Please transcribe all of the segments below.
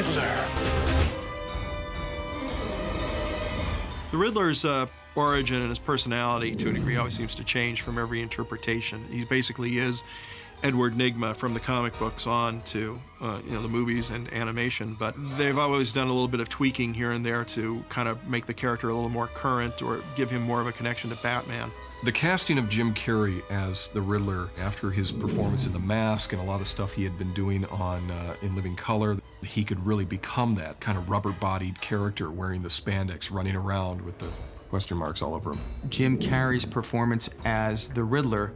Riddler. The Riddler's origin and his personality, to a degree, always seems to change from every interpretation. He basically is Edward Nygma from the comic books on to the movies and animation, but they've always done a little bit of tweaking here and there to kind of make the character a little more current or give him more of a connection to Batman. The casting of Jim Carrey as the Riddler, after his performance in The Mask and a lot of stuff he had been doing on In Living Color, he could really become that kind of rubber-bodied character wearing the spandex, running around with the question marks all over him. Jim Carrey's performance as the Riddler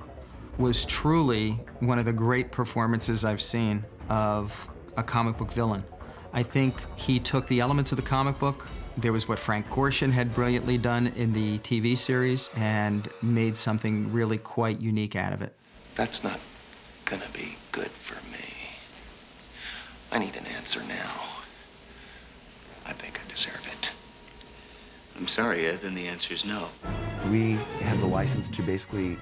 was truly one of the great performances I've seen of a comic book villain. I think he took the elements of the comic book. There was what Frank Gorshin had brilliantly done in the TV series and made something really quite unique out of it. That's not gonna be good for me. I need an answer now. I think I deserve it. I'm sorry, Ed, then the answer is no. We had the license to basically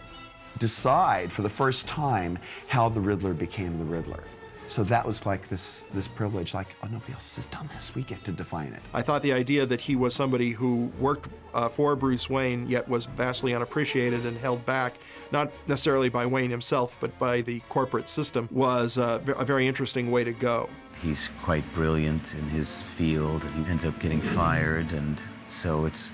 decide for the first time how the Riddler became the Riddler. So that was like this privilege, like, oh, nobody else has done this. We get to define it. I thought the idea that he was somebody who worked for Bruce Wayne, yet was vastly unappreciated and held back, not necessarily by Wayne himself, but by the corporate system, was a very interesting way to go. He's quite brilliant in his field. He ends up getting fired, and so it's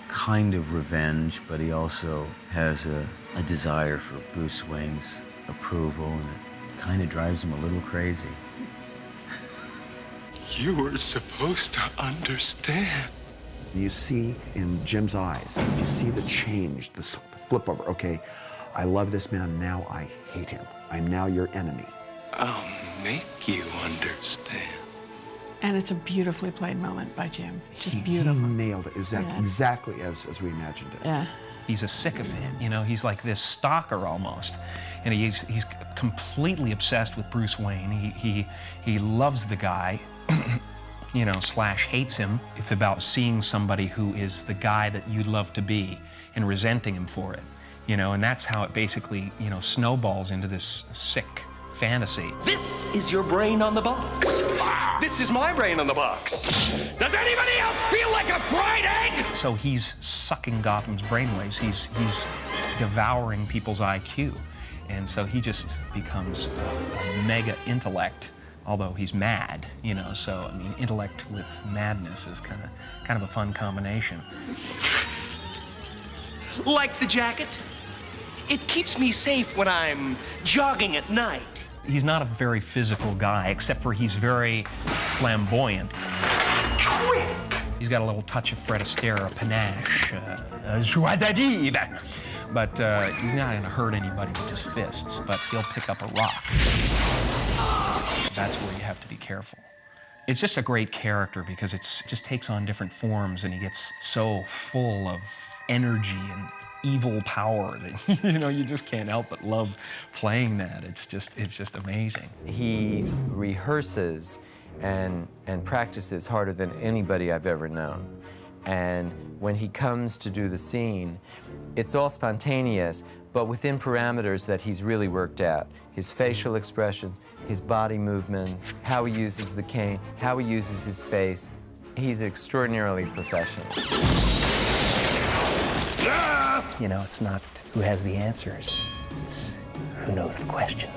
kind of revenge, but he also has a desire for Bruce Wayne's approval, and it kind of drives him a little crazy. You were supposed to understand. You see in Jim's eyes, you see the change, the flip over. Okay, I love this man, now I hate him. I'm now your enemy. I'll make you understand. And it's a beautifully played moment by Jim. Just He beautiful. nailed it exactly as we imagined it. Yeah. He's a sycophant, you know, he's like this stalker almost. And he's completely obsessed with Bruce Wayne. He loves the guy, you know, / hates him. It's about seeing somebody who is the guy that you'd love to be and resenting him for it, you know, and that's how it basically, you know, snowballs into this sick fantasy. This is your brain on the box. This is my brain on the box. Does anybody else feel like a fried egg? So he's sucking Gotham's brainwaves. He's devouring people's IQ. And so he just becomes a mega intellect, although he's mad, you know, so, I mean, intellect with madness is kind of a fun combination. Like the jacket? It keeps me safe when I'm jogging at night. He's not a very physical guy, except for he's very flamboyant. He's got a little touch of Fred Astaire, a panache, a joie de vivre. But he's not gonna hurt anybody with his fists, but he'll pick up a rock. That's where you have to be careful. It's just a great character because it just takes on different forms, and he gets so full of energy and evil power that, you know, you just can't help but love playing that. It's just amazing. He rehearses and practices harder than anybody I've ever known. And when he comes to do the scene, it's all spontaneous, but within parameters that he's really worked out. His facial expressions, his body movements, how he uses the cane, how he uses his face. He's extraordinarily professional. You know, it's not who has the answers, it's who knows the questions.